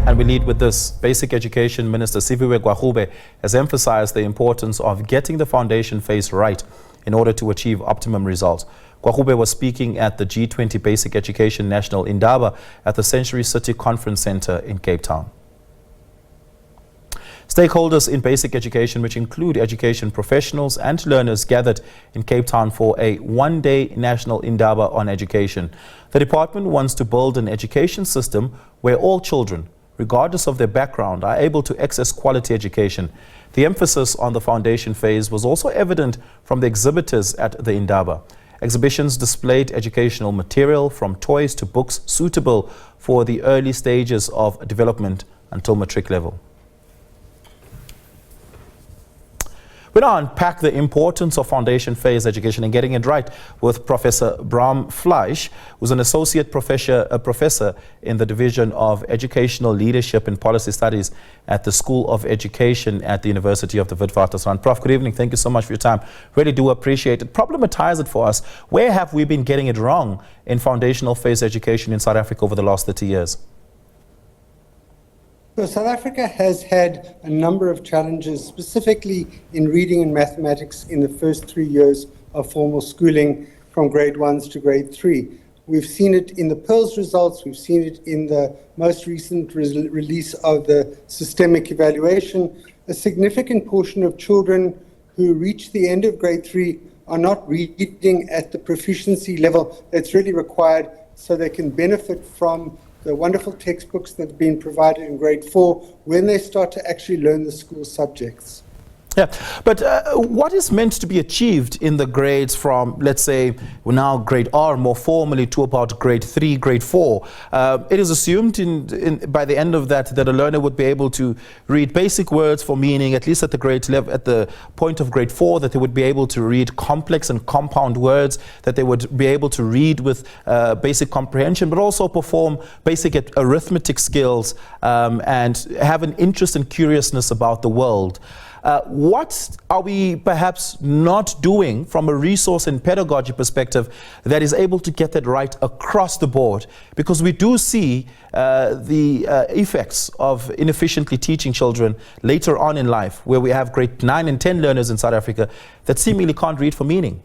And we lead with this. Basic Education Minister Siviwe Gwarube has emphasized the importance of getting the foundation phase right in order to achieve optimum results. Gwarube was speaking at the G20 Basic Education National Indaba at the Century City Conference Centre in Cape Town. Stakeholders in basic education, which include education professionals and learners, gathered in Cape Town for a one-day national Indaba on education. The department wants to build an education system where all children, regardless of their background, are able to access quality education. The emphasis on the foundation phase was also evident from the exhibitors at the Indaba. Exhibitions displayed educational material from toys to books suitable for the early stages of development until matric level. We now unpack the importance of foundation phase education and getting it right with Professor Brahm Fleisch, who's an associate professor in the Division of Educational Leadership and Policy Studies at the School of Education at the University of the Witwatersrand. Prof, good evening. Thank you so much for your time. Really do appreciate it. Problematize it for us. Where have we been getting it wrong in foundational phase education in South Africa over the last 30 years? So South Africa has had a number of challenges, specifically in reading and mathematics in the first 3 years of formal schooling from grade 1s to grade 3. We've seen it in the PIRLS results, we've seen it in the most recent release of the systemic evaluation. A significant portion of children who reach the end of grade 3 are not reading at the proficiency level that's really required so they can benefit from the wonderful textbooks that have been provided in grade 4 when they start to actually learn the school subjects. Yeah, but what is meant to be achieved in the grades from, let's say, now grade R more formally to about grade 3, grade 4? It is assumed by the end of that a learner would be able to read basic words for meaning, at least at the grade level, at the point of grade 4, that they would be able to read complex and compound words, that they would be able to read with basic comprehension, but also perform basic arithmetic skills and have an interest and curiousness about the world. What are we perhaps not doing from a resource and pedagogy perspective that is able to get that right across the board? Because we do see the effects of inefficiently teaching children later on in life, where we have grade 9 and 10 learners in South Africa that seemingly can't read for meaning.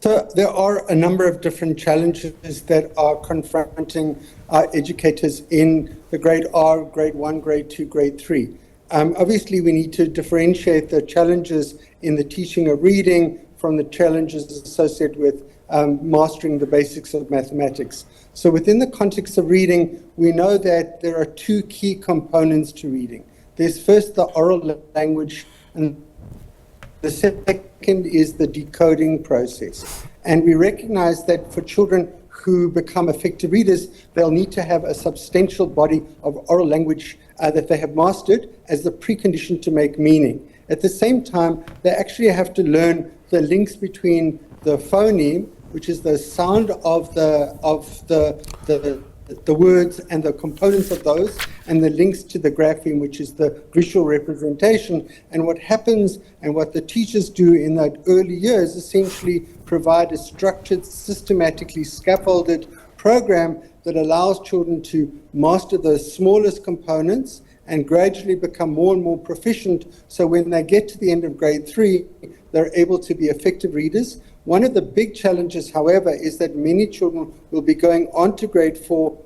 So there are a number of different challenges that are confronting our educators in the grade R, grade 1, grade 2, grade 3. Obviously, we need to differentiate the challenges in the teaching of reading from the challenges associated with mastering the basics of mathematics. So within the context of reading, we know that there are two key components to reading. There's first the oral language, and the second is the decoding process. And we recognize that for children who become effective readers, they'll need to have a substantial body of oral language that they have mastered as the precondition to make meaning. At the same time, they actually have to learn the links between the phoneme, which is the sound of the words and the components of those, and the links to the grapheme, which is the visual representation. And what happens and what the teachers do in that early years essentially provide a structured, systematically scaffolded program that allows children to master the smallest components and gradually become more and more proficient. So when they get to the end of grade 3, they're able to be effective readers. One of the big challenges, however, is that many children will be going on to grade 4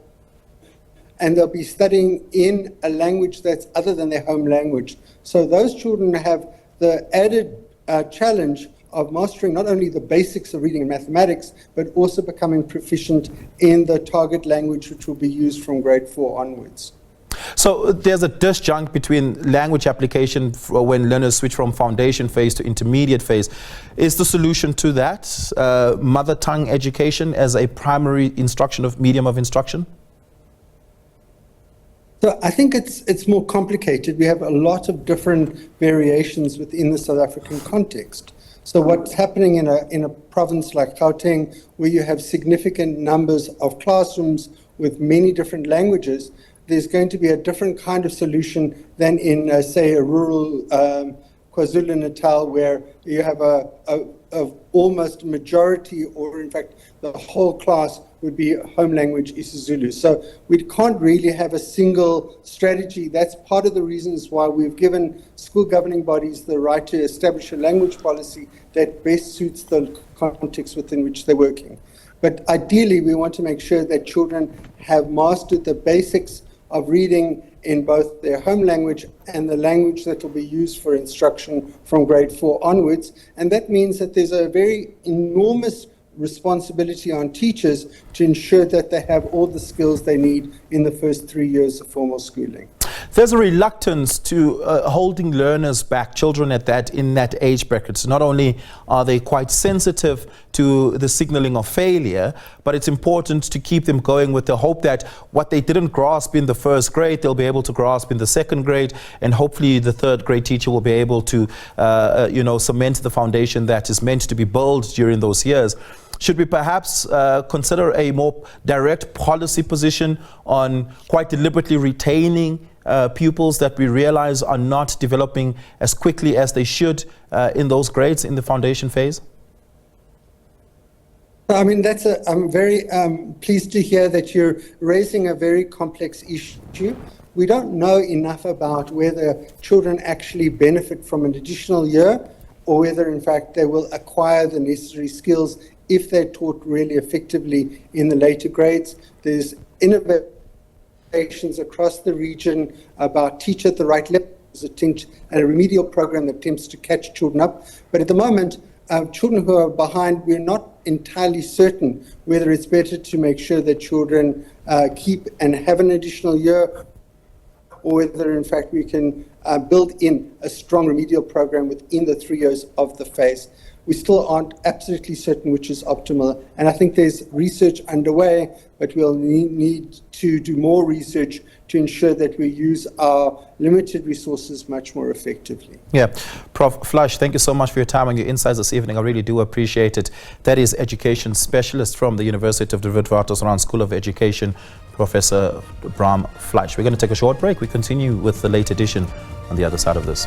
and they'll be studying in a language that's other than their home language. So those children have the added challenge of mastering not only the basics of reading and mathematics, but also becoming proficient in the target language, which will be used from grade 4 onwards. So there's a disjunct between language application when learners switch from foundation phase to intermediate phase. Is the solution to that mother tongue education as a primary medium of instruction? So I think it's more complicated. We have a lot of different variations within the South African context. So what's happening in a province like Gauteng, where you have significant numbers of classrooms with many different languages, there's going to be a different kind of solution than in, say, a rural KwaZulu-Natal, where you have a almost majority, or in fact the whole class would be home language isiZulu. So we can't really have a single strategy. That's part of the reasons why we've given school governing bodies the right to establish a language policy that best suits the context within which they're working. But ideally, we want to make sure that children have mastered the basics of reading in both their home language and the language that will be used for instruction from grade 4 onwards. And that means that there's a very enormous responsibility on teachers to ensure that they have all the skills they need in the first 3 years of formal schooling. There's a reluctance to holding learners back, children in that age bracket. So not only are they quite sensitive to the signaling of failure, but it's important to keep them going with the hope that what they didn't grasp in the first grade, they'll be able to grasp in the second grade, and hopefully the third grade teacher will be able to, cement the foundation that is meant to be built during those years. Should we perhaps consider a more direct policy position on quite deliberately retaining pupils that we realize are not developing as quickly as they should in those grades in the foundation phase? I mean, I'm very pleased to hear that you're raising a very complex issue. We don't know enough about whether children actually benefit from an additional year, or whether in fact they will acquire the necessary skills if they're taught really effectively in the later grades. There's innovations across the region about teach at the right level, a remedial program that attempts to catch children up. But at the moment, children who are behind, we're not entirely certain whether it's better to make sure that children keep and have an additional year, or whether in fact we can build in a strong remedial program within the 3 years of the phase. We still aren't absolutely certain which is optimal, and I think there's research underway, but we'll need to do more research to ensure that we use our limited resources much more effectively. Yeah, Prof Fleisch, thank you so much for your time and your insights this evening. I really do appreciate it. That is education specialist from the University of the Witwatersrand School of Education, Professor Brahm Fleisch. We're going to take a short break. We continue with the late edition on the other side of this.